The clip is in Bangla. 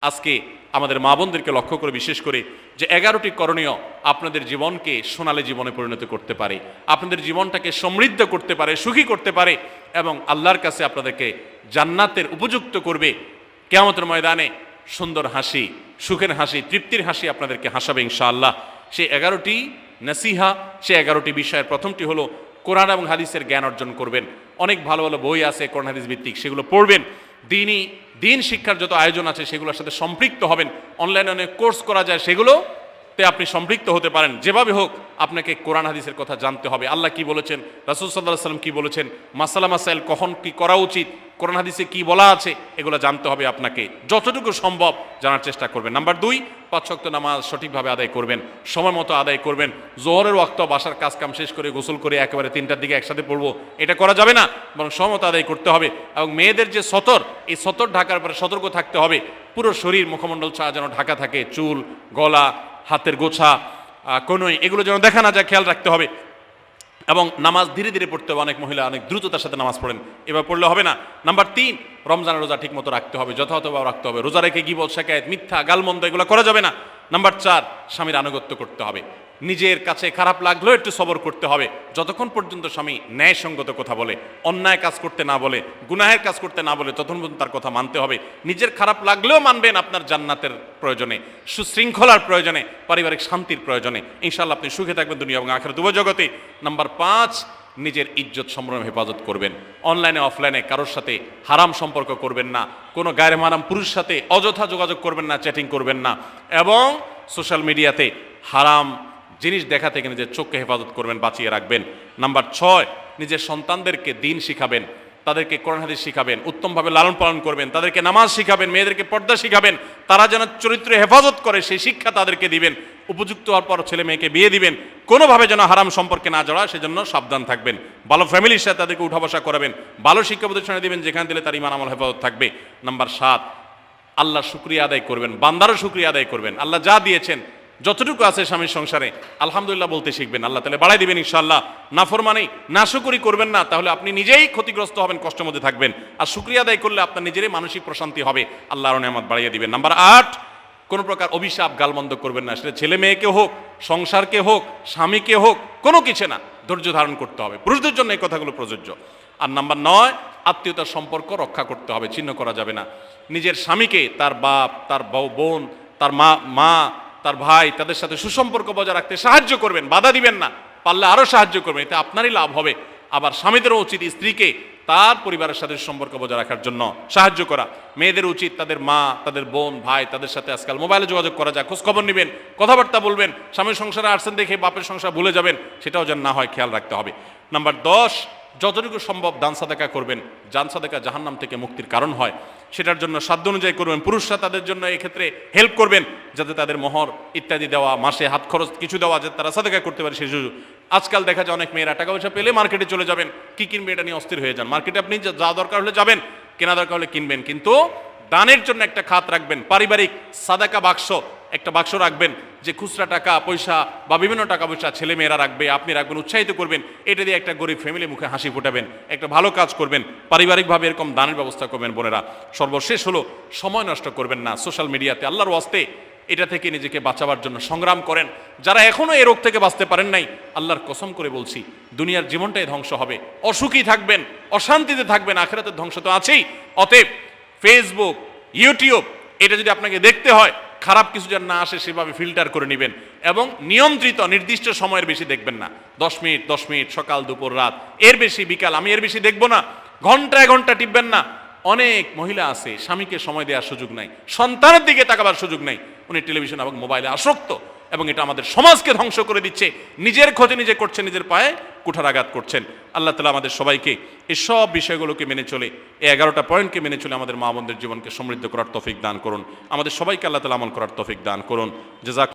আজকে আমাদের মা বোনদেরকে লক্ষ্য করে বিশেষ করে যে 11টি করণীয় আপনাদের জীবনকে সোনালী জীবনে পরিণত করতে পারে, আপনাদের জীবনটাকে সমৃদ্ধ করতে পারে, সুখী করতে পারে এবং আল্লাহর কাছে আপনাদেরকে জান্নাতের উপযুক্ত করবে। কিয়ামতের ময়দানে সুন্দর হাসি, সুখের হাসি, তৃপ্তির হাসি আপনাদেরকে হাসাবে ইনশাআল্লাহ। সেই 11টি নসিহা, সেই 11টি বিষয়ের প্রথমটি হলো কোরআন এবং হাদিসের জ্ঞান অর্জন করবেন। অনেক ভালো ভালো বই আছে কোরআন হাদিস ভিত্তিক, সেগুলো পড়বেন। দিন শিক্ষার যত আয়োজন আছে সেগুলোর সাথে সম্পৃক্ত হবেন। অনলাইনে অনেক কোর্স করা যায়, সেগুলোতে আপনি সম্পৃক্ত হতে পারেন। যেভাবে হোক আপনাকে কোরআন হাদিসের কথা জানতে হবে। আল্লাহ কি বলেছেন, রাসূল সাল্লাল্লাহু আলাইহি ওয়াসাল্লাম কি বলেছেন, মাসালা মাসাইল কখন কি করা উচিত, কোরআন হাদিসে কি বলা আছে, এগুলো জানতে হবে আপনাকে। যতটুকু সম্ভব জানার চেষ্টা করবেন। নাম্বার 2, 5 ওয়াক্ত নামাজ সঠিকভাবে আদায় করবেন, সময় মতো আদায় করবেন। জোহরের ওয়াক্ত বাসার কাজ কাম শেষ করে গোসল করে একেবারে 3টার দিকে একসাথে পড়বো, এটা করা যাবে না, বরং সময় মতো আদায় করতে হবে। এবং মেয়েদের যে সতর, এই সতর ঢাকার পরে সতর্ক থাকতে হবে। পুরো শরীর মুখমণ্ডল ছাড়া যেন ঢাকা থাকে, চুল, গলা, হাতের গোছা, কনুই, এগুলো যেন দেখা না যায়, খেয়াল রাখতে হবে। এবং নামাজ ধীরে ধীরে পড়তে হবে। অনেক মহিলা অনেক দ্রুততার সাথে নামাজ পড়েন, এবার পড়লে হবে না। নাম্বার 3, রমজানের রোজা ঠিক মতো রাখতে হবে, যথাযথভাবে রাখতে হবে। রোজা রেখে গীবত, শিকায়েত, মিথ্যা, গালমন্দ এগুলো করা যাবে না। নাম্বার 4, স্বামীর আনুগত্য করতে হবে। নিজের কাছে খারাপ লাগলেও একটু সবর করতে হবে, যতক্ষণ পর্যন্ত স্বামী ন্যায়সঙ্গত কথা বলে, অন্যায় কাজ করতে না বলে, গুনাহের কাজ করতে না বলে, ততক্ষণ পর্যন্ত তার কথা মানতে হবে। নিজের খারাপ লাগলেও মানবেন আপনার জান্নাতের প্রয়োজনে, সুশৃঙ্খলার প্রয়োজনে, পারিবারিক শান্তির প্রয়োজনে। ইনশাআল্লাহ আপনি সুখে থাকবেন দুনিয়া এবং আখিরাত উভয় জগতে। নাম্বার 5, নিজের ইজ্জত সম্ভ্রম হেফাজত করবেন। অনলাইনে অফলাইনে কারোর সাথে হারাম সম্পর্ক করবেন না, কোনো গায়রে মাহরাম পুরুষের সাথে অযথা যোগাযোগ করবেন না, চ্যাটিং করবেন না, এবং সোশ্যাল মিডিয়াতে হারাম জিনিস দেখা থেকে নিজের চোখকে হেফাজত করবেন, বাঁচিয়ে রাখবেন। নাম্বার 6, নিজের সন্তানদেরকে দিন শিখাবেন, তাদেরকে কোরআন হাদিস শিখাবেন, উত্তমভাবে লালন পালন করবেন, তাদেরকে নামাজ শিখাবেন, মেয়েদেরকে পর্দা শিখাবেন, তারা যেন চরিত্র হেফাজত করে সেই শিক্ষা তাদেরকে দিবেন। উপযুক্ত হওয়ার পর ছেলে মেয়েকে বিয়ে দিবেন, কোনোভাবে যেন হারাম সম্পর্কে না জড়ায় সেজন্য সাবধান থাকবেন। ভালো ফ্যামিলির সাথে তাদেরকে উঠা বসা করাবেন, ভালো শিক্ষা প্রতিষ্ঠানে দিবেন যেখানে দিলে তার ঈমান আমল হেফাজত থাকবে। নাম্বার 7, আল্লাহর শুকরিয়া আদায় করবেন, বান্দারও শুকরিয়া আদায় করবেন। আল্লাহ যা দিয়েছেন, যতটুকু আছে স্বামীর সংসারে আলহামদুলিল্লাহ বলতে শিখবেন, আল্লাহ তাআলা বাড়াই দিবেন ইনশাআল্লাহ। নাফরমানি, নাশুকরি করবেন না, তাহলে আপনি নিজেই ক্ষতিগ্রস্ত হবেন, কষ্টের মধ্যে থাকবেন। আর শুকরিয়া আদায় করলে আপনার নিজেরই মানসিক প্রশান্তি হবে, আল্লাহর নেয়ামত বাড়িয়ে দিবেন। নাম্বার 8, কোনো প্রকার অভিশাপ গালমন্দ করবেন না, সেটা ছেলে মেয়েকে হোক, সংসারকে হোক, স্বামীকে হোক, কোনো কিছু না, ধৈর্য ধারণ করতে হবে। পুরুষদের জন্য এই কথাগুলো প্রযোজ্য। আর নাম্বার 9, আত্মীয়তার সম্পর্ক রক্ষা করতে হবে, ছিন্ন করা যাবে না। নিজের স্বামীকে তার বাপ, তার বোন, তার মা, তার ভাই, তাদের সাথে সুসম্পর্ক বজায় রাখতে সাহায্য করবেন, বাধা দিবেন না, পারলে আরও সাহায্য করবেন, এতে আপনারই লাভ হবে। আবার স্বামীদেরও উচিত স্ত্রীকে তার পরিবারের সাথে সম্পর্ক বজায় রাখার জন্য সাহায্য করা। মেয়েদের উচিত তাদের মা, তাদের বোন, ভাই, তাদের সাথে আজকাল মোবাইলে যোগাযোগ করা যায়, খোঁজ খবর নেবেন, কথাবার্তা বলবেন। স্বামীর সংসারে আসছেন দেখে বাপের সংসার ভুলে যাবেন, সেটাও যেন না হয়, খেয়াল রাখতে হবে। নাম্বার 10, যতটুকু সম্ভব দান সাদাকা করবেন। দান সাদাকা জাহান্নাম থেকে মুক্তির কারণ হয়, সেটার জন্য সাধ্য অনুযায়ী করবেন। পুরুষরা তাদের জন্য এক্ষেত্রে হেল্প করবেন, যাতে তাদের মোহর ইত্যাদি দেওয়া, মাসে হাত খরচ কিছু দেওয়া, যাতে তারা সাদাকা করতে পারে সেই সুযোগ। আজকাল দেখা যায় অনেক মেয়েরা টাকা পয়সা পেলে মার্কেটে চলে যাবেন, কি কিনবে এটা নিয়ে অস্থির হয়ে যান। মার্কেটে আপনি যা দরকার হলে যাবেন, কেনা দরকার হলে কিনবেন, কিন্তু দানের জন্য একটা খাত রাখবেন। পারিবারিক সাদাকা বাক্স, একটা বাক্স রাখবেন, যে খুচরা টাকা পয়সা বা বিভিন্ন টাকা পয়সা ছেলে মেয়েরা রাখবে, আপনি রাখবেন, উৎসাহিত করবেন। এটা দিয়ে একটা গরিব ফ্যামিলি মুখে হাসি ফোটাবেন, একটা ভালো কাজ করবেন, পারিবারিকভাবে এরকম দানের ব্যবস্থা করবেন। বোনেরা, সর্বশেষ হলো সময় নষ্ট করবেন না সোশ্যাল মিডিয়াতে। আল্লাহর ওয়াস্তে এটা থেকে নিজেকে বাঁচাবার জন্য সংগ্রাম করেন। যারা এখনো এই রোগ থেকে বাঁচতে পারেন নাই, আল্লাহর কসম করে বলছি, দুনিয়ার জীবনটাই ধ্বংস হবে, অসুখী থাকবেন, অশান্তিতে থাকবেন, আখিরাতের ধ্বংস তো আছেই। অতএব ফেসবুক, ইউটিউব, এটা যদি আপনাকে দেখতে হয়, খারাপ কিছু যেন না আসে সেভাবে ফিল্টার করে নেবেন, এবং নিয়ন্ত্রিত নির্দিষ্ট সময়ের বেশি দেখবেন না। 10 মিনিট 10 মিনিট, সকাল দুপুর রাত, এর বেশি বিকাল, আমি এর বেশি দেখবো না। ঘন্টায় ঘন্টা টিপবেন না। অনেক মহিলা আছে স্বামীকে সময় দেওয়ার সুযোগ নাই, সন্তানের দিকে তাকাবার সুযোগ নাই, উনি টেলিভিশন এবং মোবাইলে আসক্ত, এবং এটা আমাদের সমাজকে ধ্বংস করে দিচ্ছে। নিজের ক্ষতি নিজে করছেন, নিজের পায়ে কুঠারাঘাত করছেন। আল্লাহ তাআলা আমাদের সবাইকে এই সব বিষয়গুলোকে মেনে চলে, এই 11টা পয়েন্টকে মেনে চলে আমাদের মা বোনদের জীবনকে সমৃদ্ধ করার তৌফিক দান করুন। আমাদের সবাইকে আল্লাহ তাআলা আমল করার তৌফিক দান করুন। জাযাক